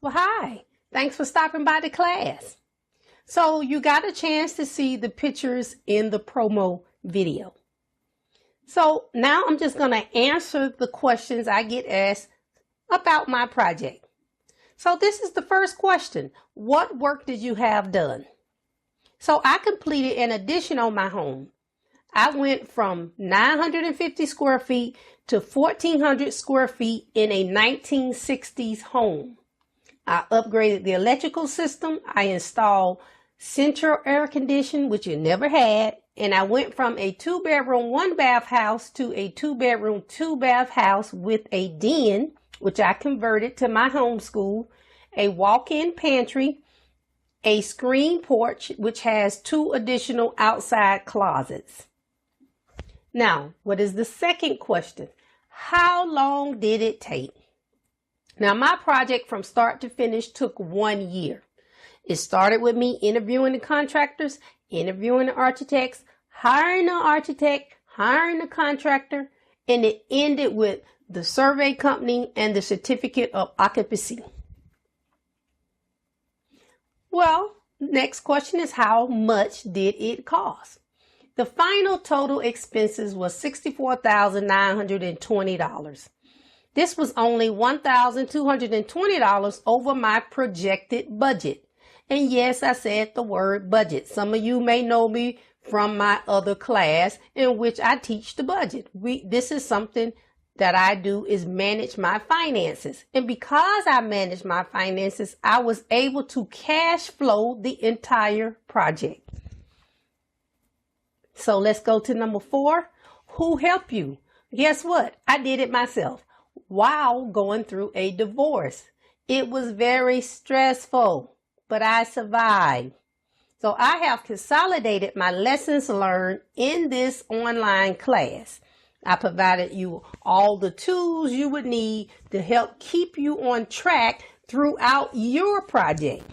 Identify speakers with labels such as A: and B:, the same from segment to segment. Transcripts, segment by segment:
A: Well, hi. Thanks for stopping by the class. So you got a chance to see the pictures in the promo video. So now I'm just going to answer the questions I get asked about my project. So this is the first question. What work did you have done? So I completed an addition on my home. I went from 950 square feet to 1,400 square feet in a 1960s home. I upgraded the electrical system. I installed central air conditioning, which you never had. And I went from a 2-bedroom, 1-bath house to a 2-bedroom, 2-bath house with a den, which I converted to my home school, a walk-in pantry, a screen porch, which has 2 additional outside closets. Now, what is the second question? How long did it take? Now, my project from start to finish took 1 year. It started with me interviewing the contractors, interviewing the architects, hiring the architect, hiring the contractor, and it ended with the survey company and the certificate of occupancy. Well, next question is how much did it cost? The final total expenses was $64,920. This was only $1,220 over my projected budget. And yes, I said the word budget. Some of you may know me from my other class in which I teach the budget. This is something that I do is manage my finances. And because I manage my finances, I was able to cash flow the entire project. So let's go to number 4. Who helped you? Guess what? I did it myself while going through a divorce. It was very stressful, but I survived. So I have consolidated my lessons learned in this online class. I provided you all the tools you would need to help keep you on track throughout your project.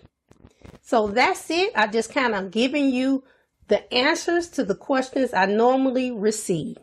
A: So that's it. I just kind of giving you the answers to the questions I normally receive.